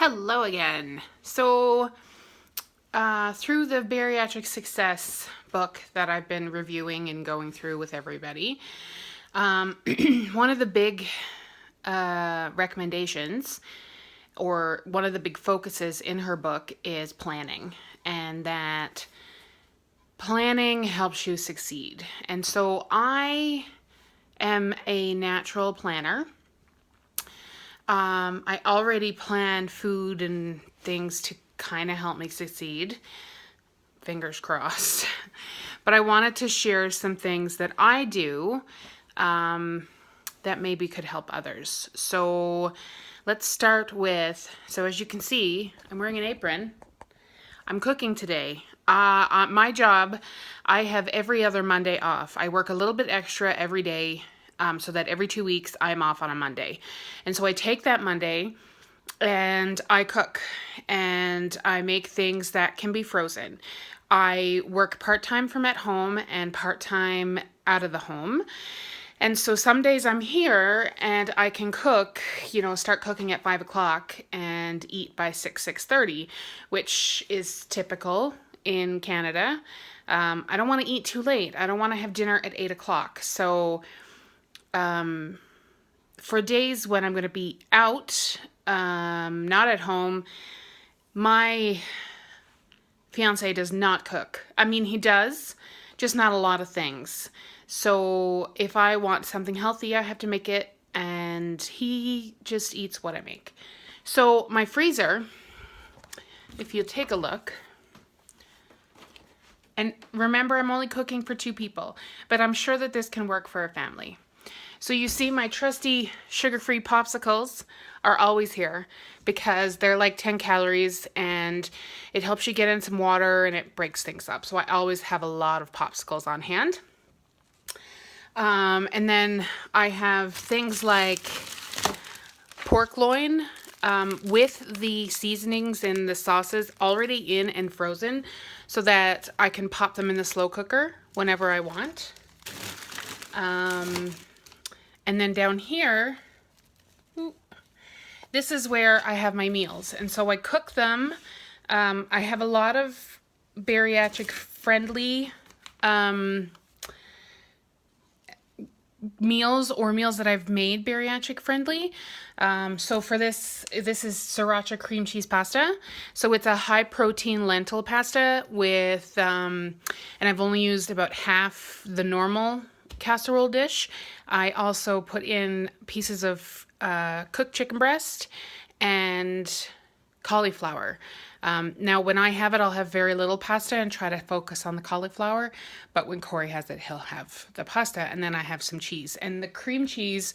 Hello again. So, through the Bariatric Success book that I've been reviewing and going through with everybody, one of the big recommendations, or one of the big focuses in her book, is planning, and that planning helps you succeed. And so I am a natural planner. I already plan food and things to kind of help me succeed. Fingers crossed. But I wanted to share some things that I do that maybe could help others. So let's start with, so as you can see, I'm wearing an apron. I'm cooking today. My job, I have every other Monday off. I work a little bit extra every day. So that every 2 weeks I'm off on a Monday. And so I take that Monday and I cook and I make things that can be frozen. I work part-time from at home and part-time out of the home. And so some days I'm here and I can cook, start cooking at 5 o'clock and eat by 6:30, which is typical in Canada. I don't want to eat too late. I don't want to have dinner at 8 o'clock. So for days when I'm going to be out, not at home, my fiance does not cook. I mean, he does, just not a lot of things. So if I want something healthy, I have to make it, and he just eats what I make. So my freezer, if you take a look, and remember, I'm only cooking for 2 people, but I'm sure that this can work for a family. So you see my trusty sugar-free popsicles are always here because they're like 10 calories and it helps you get in some water and it breaks things up. So I always have a lot of popsicles on hand. And then I have things like pork loin with the seasonings and the sauces already in and frozen so that I can pop them in the slow cooker whenever I want. And then down here, this is where I have my meals. And so I cook them. I have a lot of bariatric friendly meals, or meals that I've made bariatric friendly. So for this is sriracha cream cheese pasta. So it's a high protein lentil pasta with, and I've only used about half the normal casserole dish. I also put in pieces of cooked chicken breast and cauliflower. Now when I have it, I'll have very little pasta and try to focus on the cauliflower, but when Corey has it, he'll have the pasta, and then I have some cheese. And the cream cheese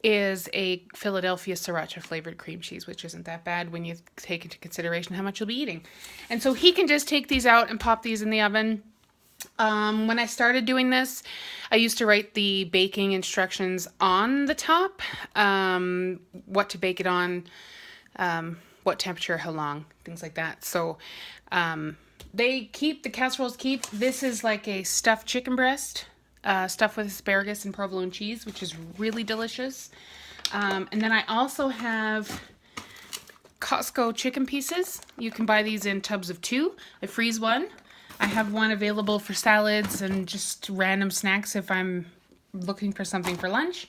is a Philadelphia sriracha flavored cream cheese, which isn't that bad when you take into consideration how much you'll be eating. And so he can just take these out and pop these in the oven. When I started doing this, I used to write the baking instructions on the top, what to bake it on, what temperature, how long, things like that. So the casseroles keep. This is like a stuffed chicken breast, stuffed with asparagus and provolone cheese, which is really delicious. And then I also have Costco chicken pieces. You can buy these in tubs of 2. I freeze one. I have one available for salads and just random snacks if I'm looking for something for lunch.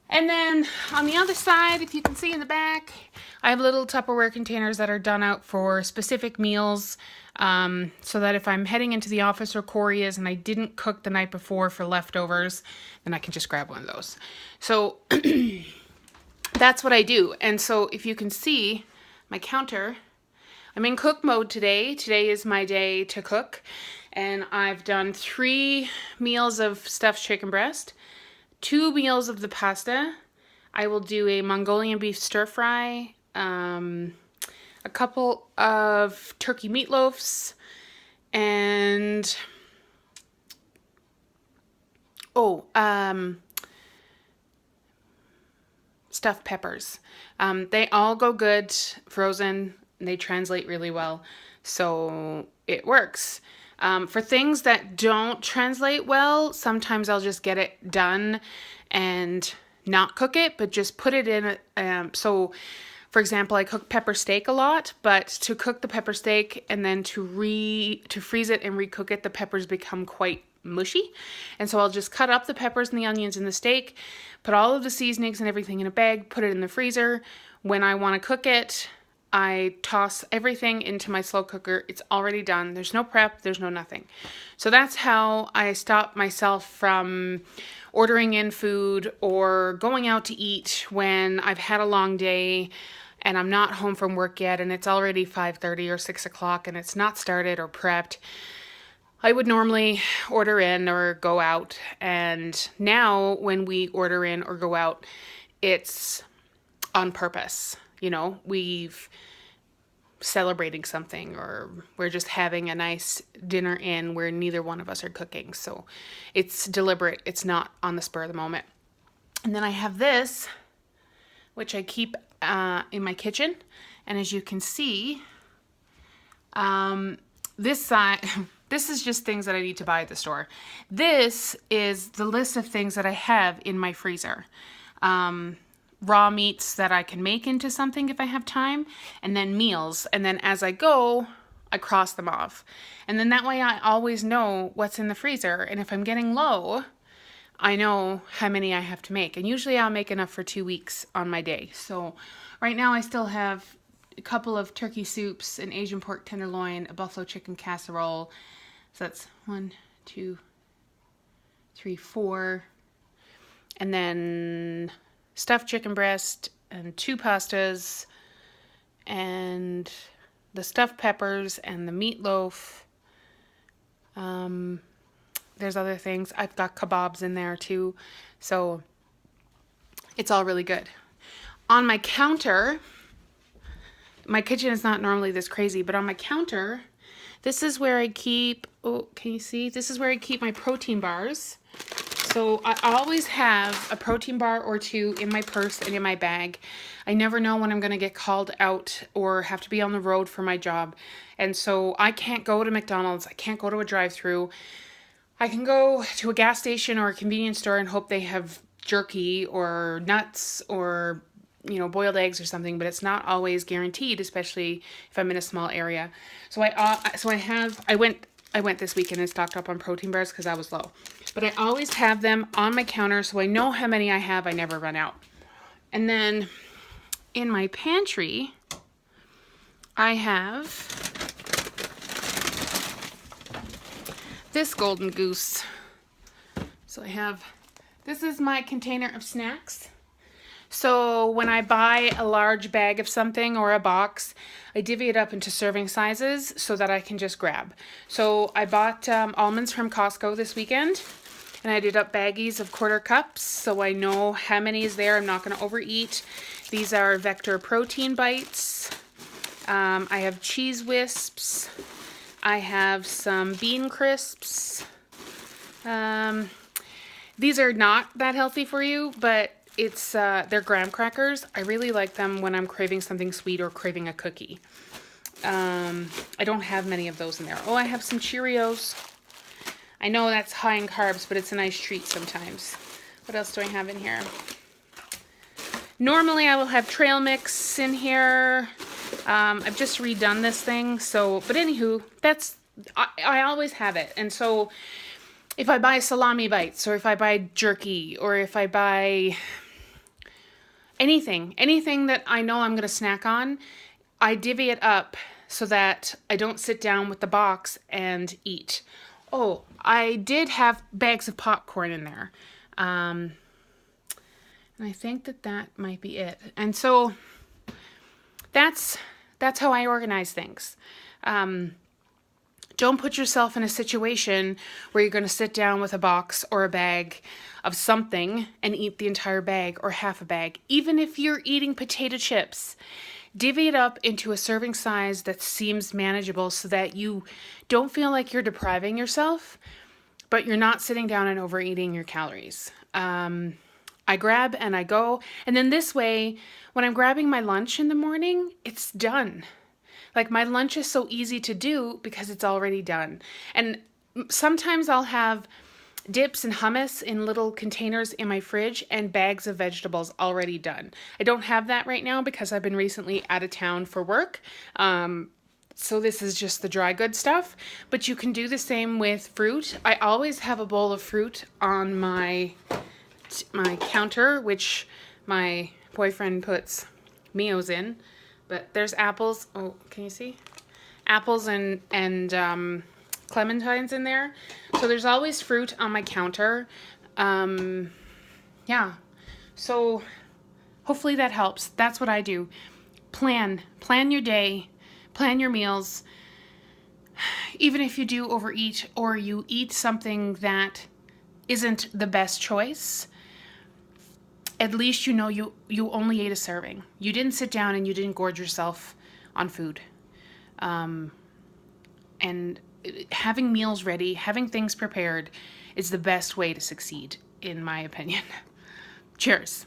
And then on the other side, if you can see in the back, I have little Tupperware containers that are done out for specific meals, so that if I'm heading into the office or Corey is and I didn't cook the night before for leftovers, then I can just grab one of those. So that's what I do. And so if you can see my counter, I'm in cook mode today. Today is my day to cook, and I've done 3 meals of stuffed chicken breast, 2 meals of the pasta. I will do a Mongolian beef stir fry, a couple of turkey meatloafs, and stuffed peppers. They all go good frozen. They translate really well, so it works. For things that don't translate well, sometimes I'll just get it done and not cook it, but just put it in. So For example, I cook pepper steak a lot, but to cook the pepper steak and then to freeze it and recook it, the peppers become quite mushy. And so I'll just cut up the peppers and the onions and the steak, put all of the seasonings and everything in a bag, put it in the freezer. When I want to cook it, I toss everything into my slow cooker. It's already done. There's no prep, there's no nothing. So that's how I stop myself from ordering in food or going out to eat when I've had a long day and I'm not home from work yet and it's already 5:30 or 6 o'clock and it's not started or prepped. I would normally order in or go out, and now when we order in or go out, it's on purpose. You know, we've celebrating something or we're just having a nice dinner in where neither one of us are cooking. So it's deliberate. It's not on the spur of the moment. And then I have this, which I keep in my kitchen. And as you can see, this side, this is just things that I need to buy at the store. This is the list of things that I have in my freezer. Raw meats that I can make into something if I have time, and then meals. And then as I go, I cross them off. And then that way I always know what's in the freezer. And if I'm getting low, I know how many I have to make. And usually I'll make enough for 2 weeks on my day. So right now I still have a couple of turkey soups, an Asian pork tenderloin, a buffalo chicken casserole. So that's 1, 2, 3, 4. And then stuffed chicken breast and 2 pastas and the stuffed peppers and the meatloaf. There's other things. I've got kebabs in there too. So it's all really good. On my counter, my kitchen is not normally this crazy, but on my counter, this is where I keep, oh, can you see? This is where I keep my protein bars. So I always have a protein bar or 2 in my purse and in my bag. I never know when I'm going to get called out or have to be on the road for my job. And so I can't go to McDonald's. I can't go to a drive-through. I can go to a gas station or a convenience store and hope they have jerky or nuts or, you know, boiled eggs or something, but it's not always guaranteed, especially if I'm in a small area. So I went this weekend and stocked up on protein bars because I was low. But I always have them on my counter so I know how many I have. I never run out. And then in my pantry, I have this golden goose. So this is my container of snacks. So when I buy a large bag of something or a box, I divvy it up into serving sizes so that I can just grab. So I bought almonds from Costco this weekend, and I did up baggies of 1/4 cups so I know how many is there. I'm not going to overeat. These are Vector protein bites. I have cheese wisps. I have some bean crisps. These are not that healthy for you, but they're graham crackers. I really like them when I'm craving something sweet or craving a cookie. I don't have many of those in there. Oh, I have some Cheerios. I know that's high in carbs, but it's a nice treat sometimes. What else do I have in here? Normally I will have trail mix in here. I've just redone this thing, but anywho, I always have it. And so if I buy salami bites, or if I buy jerky, or if I buy anything that I know I'm going to snack on, I divvy it up so that I don't sit down with the box and eat. Oh, I did have bags of popcorn in there. And I think that might be it. And so that's how I organize things. Don't put yourself in a situation where you're going to sit down with a box or a bag of something and eat the entire bag or half a bag. Even if you're eating potato chips, divvy it up into a serving size that seems manageable so that you don't feel like you're depriving yourself, but you're not sitting down and overeating your calories. I grab and I go. And then this way, when I'm grabbing my lunch in the morning, it's done. Like, my lunch is so easy to do because it's already done. And sometimes I'll have dips and hummus in little containers in my fridge, and bags of vegetables already done. I don't have that right now because I've been recently out of town for work. So this is just the dry good stuff, but you can do the same with fruit. I always have a bowl of fruit on my counter, which my boyfriend puts Mios in. But there's apples. Oh, can you see? Apples and clementines in there. So there's always fruit on my counter. Yeah. So hopefully that helps. That's what I do. Plan your day. Plan your meals. Even if you do overeat or you eat something that isn't the best choice, at least you know you only ate a serving. You didn't sit down and you didn't gorge yourself on food. And having meals ready, having things prepared is the best way to succeed, in my opinion. Cheers.